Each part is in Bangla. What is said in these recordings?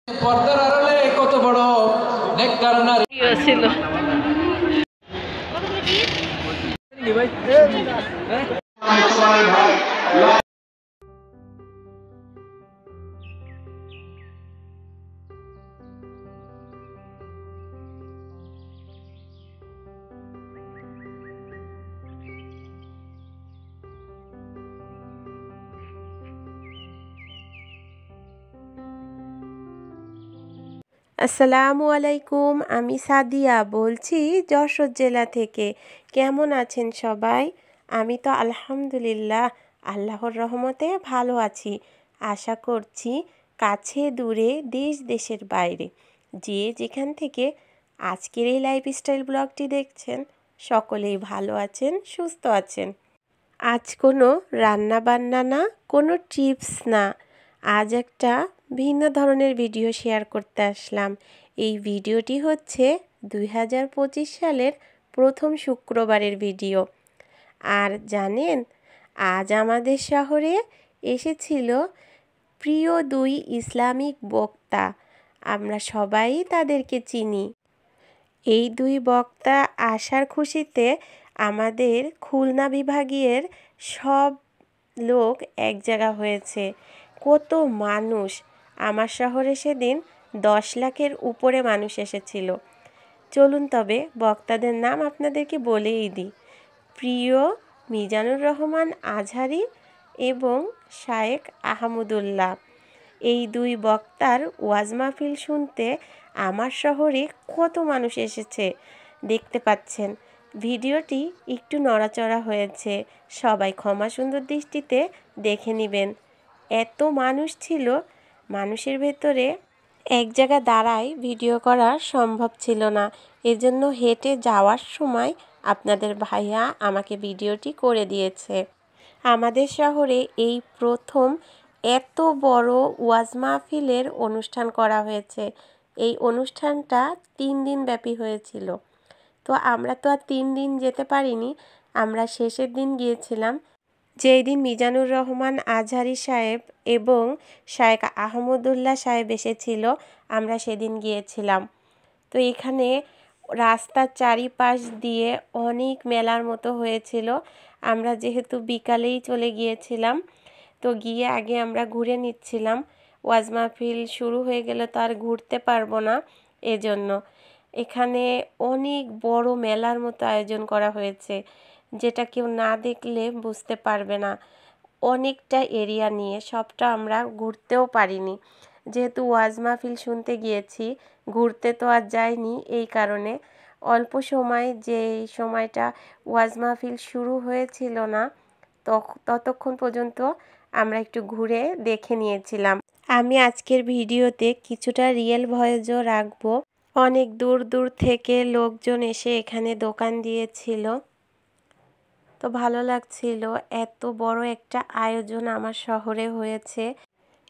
পর্দার আড়ালে কত বড় নেককার নারী ছিল। আসসালামু আলাইকুম, আমি সাদিয়া বলছি যশোর জেলা থেকে। কেমন আছেন সবাই? আমি তো আলহামদুলিল্লাহ আল্লাহর রহমতে ভালো আছি। আশা করছি কাছে দূরে দেশ দেশের বাইরে যে যেখান থেকে আজকের এই লাইফস্টাইল ব্লগটি দেখছেন সকলেই ভালো আছেন, সুস্থ আছেন। আজ কোনো রান্না বান্না না, কোনো টিপস না, আজ একটা ভিন্ন ধরনের ভিডিও শেয়ার করতে আসলাম। এই ভিডিওটি হচ্ছে 2025 সালের প্রথম শুক্রবারের ভিডিও। আর জানেন, আজ আমাদের শহরে এসেছিল প্রিয় দুই ইসলামিক বক্তা। আমরা সবাই তাদেরকে চিনি। এই দুই বক্তা আসার খুশিতে আমাদের খুলনা বিভাগের সব লোক এক জায়গা হয়েছে। কত মানুষ! আমার শহরে সেদিন 10 লাখের উপরে মানুষ এসেছিল। চলুন তবে বক্তাদের নাম আপনাদেরকে বলেই দিই। প্রিয় মিজানুর রহমান আজহারি এবং শায়েখ আহমদুল্লাহ। এই দুই বক্তার ওয়াজ মাহফিল শুনতে আমার শহরে কত মানুষ এসেছে দেখতে পাচ্ছেন। ভিডিওটি একটু নড়াচড়া হয়েছে, সবাই ক্ষমা সুন্দর দৃষ্টিতে দেখে নেবেন। এত মানুষ ছিল, মানুষের ভেতরে এক জায়গায় দাঁড়ায় ভিডিও করা সম্ভব ছিল না। এজন্য হেঁটে যাওয়ার সময় আপনাদের ভাইয়া আমাকে ভিডিওটি করে দিয়েছে। আমাদের শহরে এই প্রথম এত বড় ওয়াজ মাহফিলের অনুষ্ঠান করা হয়েছে। এই অনুষ্ঠানটা 3 দিন ব্যাপী হয়েছিল। তো আমরা তো আর 3 দিন যেতে পারিনি, আমরা শেষের দিন গিয়েছিলাম। যেই দিন মিজানুর রহমান আজহারি সাহেব এবং শায়েখ আহমদুল্লাহ সাহেব এসেছিল, আমরা সেদিন গিয়েছিলাম। তো এখানে রাস্তার চারিপাশ দিয়ে অনেক মেলার মতো হয়েছিল। আমরা যেহেতু বিকালেই চলে গিয়েছিলাম, তো গিয়ে আগে আমরা ঘুরে নিচ্ছিলাম। ওয়াজ মাহফিল শুরু হয়ে গেলে তো আর ঘুরতে পারবো না, এজন্য এখানে অনেক বড় মেলার মতো আয়োজন করা হয়েছে, যেটা কেউ না দেখলে বুঝতে পারবে না। অনেকটা এরিয়া নিয়ে, সবটা আমরা ঘুরতেও পারিনি, যেহেতু ওয়াজ মাহফিল শুনতে গিয়েছি, ঘুরতে তো আর যাইনি। এই কারণে অল্প সময়, যে সময়টা ওয়াজ মাহফিল শুরু হয়েছিল না ততক্ষণ পর্যন্ত আমরা একটু ঘুরে দেখে নিয়েছিলাম। আমি আজকের ভিডিওতে কিছুটা রিয়েল ভয়েসও রাখবো। অনেক দূর দূর থেকে লোকজন এসে এখানে দোকান দিয়েছিল, তো ভালো লাগছিল। এত বড় একটা আয়োজন আমার শহরে হয়েছে।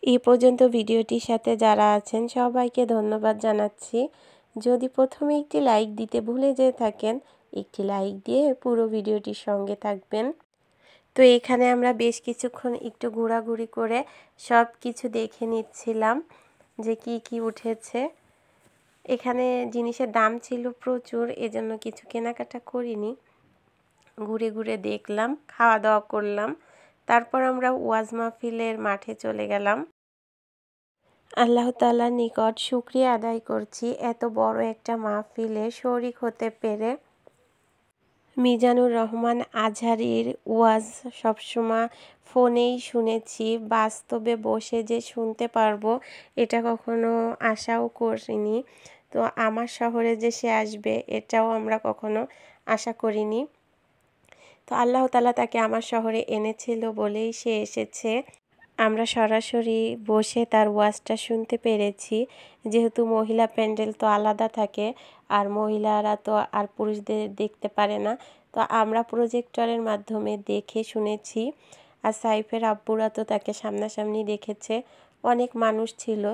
এই পর্যন্ত ভিডিওটির সাথে যারা আছেন সবাইকে ধন্যবাদ জানাচ্ছি। যদি প্রথমে একটি লাইক দিতে ভুলে যেয়ে থাকেন, একটি লাইক দিয়ে পুরো ভিডিওটির সঙ্গে থাকবেন। তো এখানে আমরা বেশ কিছুক্ষণ একটু ঘোরাঘুরি করে সব কিছু দেখে নিচ্ছিলাম যে কি কি উঠেছে। এখানে জিনিসের দাম ছিল প্রচুর, এজন্য কিছু কেনাকাটা করিনি, ঘুরে ঘুরে দেখলাম, খাওয়া দাওয়া করলাম। তারপর আমরা ওয়াজ মাহফিলের মাঠে চলে গেলাম। আল্লাহ তাআলার নিকট শুকরিয়া আদায় করছি এত বড় একটা মাহফিলে শরীক হতে পেরে। মিজানুর রহমান আজহারির ওয়াজ সবসময় ফোনেই শুনেছি, বাস্তবে বসে যে শুনতে পারবো এটা কখনো আশাও করিনি। তো আমার শহরে যে সে আসবে এটাও আমরা কখনো আশা করিনি। তো আল্লাহ তাআলা তাকে আমার শহরে এনেছিল বলেই সে এসেছে। আমরা সরাসরি বসে তার ওয়াজটা শুনতে পেরেছি, যেহেতু মহিলা প্যান্ডেল তো আলাদা থাকে, আর মহিলারা তো আর পুরুষদের দেখতে পারে না। তো আমরা প্রজেক্টরের মাধ্যমে দেখে শুনেছি। আর সাইফের আব্বুরা তো তাকে সামনাসামনি দেখেছে। অনেক মানুষ ছিল,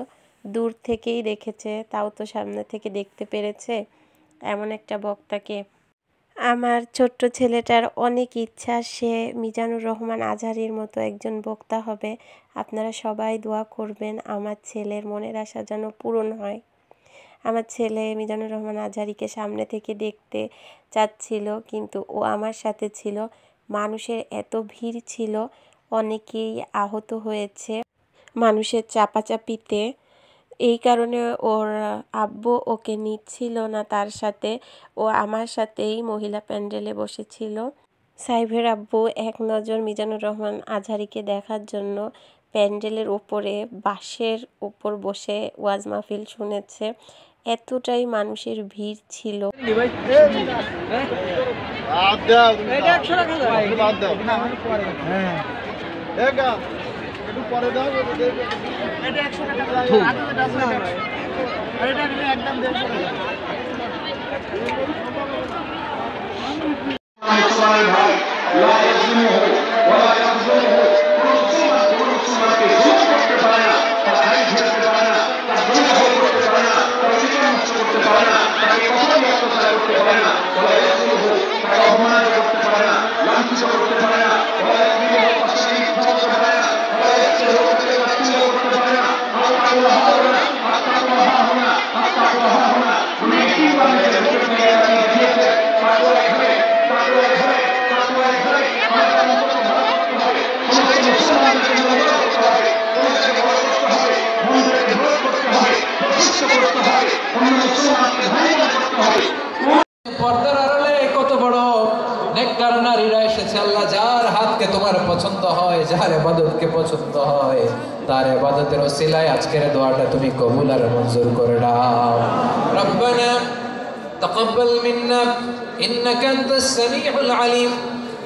দূর থেকেই দেখেছে, তাও তো সামনে থেকে দেখতে পেরেছে এমন একটা বক্তাকে। আমার ছোট্ট ছেলেটার অনেক ইচ্ছা সে মিজানুর রহমান আজহারীর মতো একজন বক্তা হবে। আপনারা সবাই দোয়া করবেন আমার ছেলের মনের আশা যেন পূরণ হয়। আমার ছেলে মিজানুর রহমান আজহারীকে সামনে থেকে দেখতে চাচ্ছিল, কিন্তু ও আমার সাথে ছিল। মানুষের এত ভিড় ছিল, অনেকেই আহত হয়েছে মানুষের চাপাচাপিতে। এই কারণে ওর আব্বু ওকে নিচ্ছিল না তার সাথে, ও আমার সাথেই মহিলা প্যান্ডেলে বসেছিল। সাইফের আব্বু এক নজর মিজানুর রহমান আজহারীকে দেখার জন্য প্যান্ডেলের ওপরে বাঁশের ওপর বসে ওয়াজ মাহফিল শুনেছে। এতটাই মানুষের ভিড় ছিল। পর্দার আড়ালে কত বড় নেককার নারীরা এসেছে। আল্লাহ যার হাতকে তোমার পছন্দ হয়, যার ইবাদতকে পছন্দ হয়, তার ইবাদতের ওসিলায় আজকের দোয়াটা তুমি কবুল আর মঞ্জুর করে দাও। রব্বানা তাকাব্বাল মিন্না ইন্নাকা আনতাস সামিউল আলিম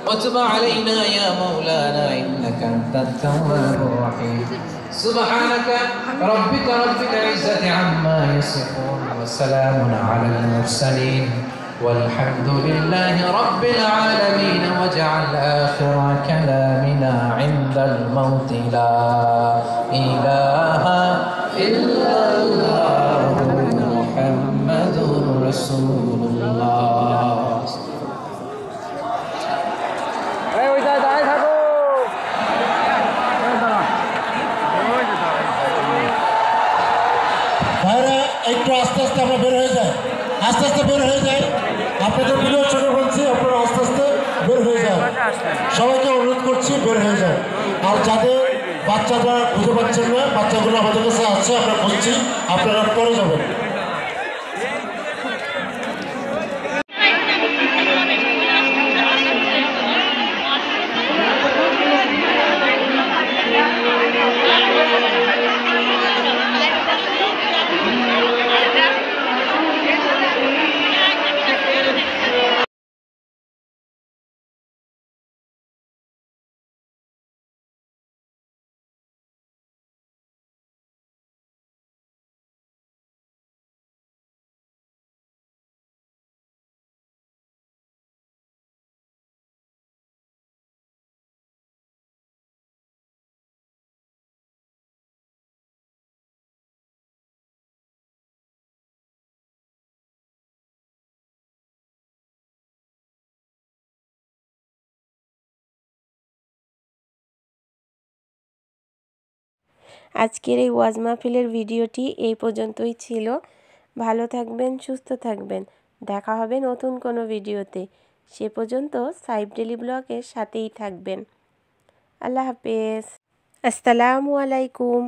ওয়া তুব আলাইনা ইয়া মাওলানা ইন্নাকা আনতাত তাওয়াবুর রহিম। সুবহানাকা রাব্বিকা রাব্বিল ইজ্জাতি আম্মা ইয়াসিফুন ওয়া সালামুন আলাল মুরসালিন والحمد لله رب العالمين. واجعل آخر كلامنا عند الموت لا إله إلا الله محمد رسول الله. একটু আস্তে আস্তে আমরা বের হয়ে যাই, আস্তে আস্তে বের হয়ে যাই। আপনাদের প্রিয় ছোট বলছি, আপনারা আস্তে আস্তে বের হয়ে যান। সবাইকে অনুরোধ করছি বের হয়ে যান। আর যাদের বাচ্চারা খুঁজে পাচ্ছেন না, বাচ্চাগুলো আমাদের কাছে আছে, আমরা খুঁজছি, আপনারা পরে যাবেন। আজকের এই ওয়াজ মাহফিলের ভিডিওটি এই পর্যন্তই ছিল। ভালো থাকবেন, সুস্থ থাকবেন। দেখা হবে নতুন কোনো ভিডিওতে। সে পর্যন্ত সাইফ ডেইলি ব্লগের সাথেই থাকবেন। আল্লাহ হাফেজ। আসসালামু আলাইকুম।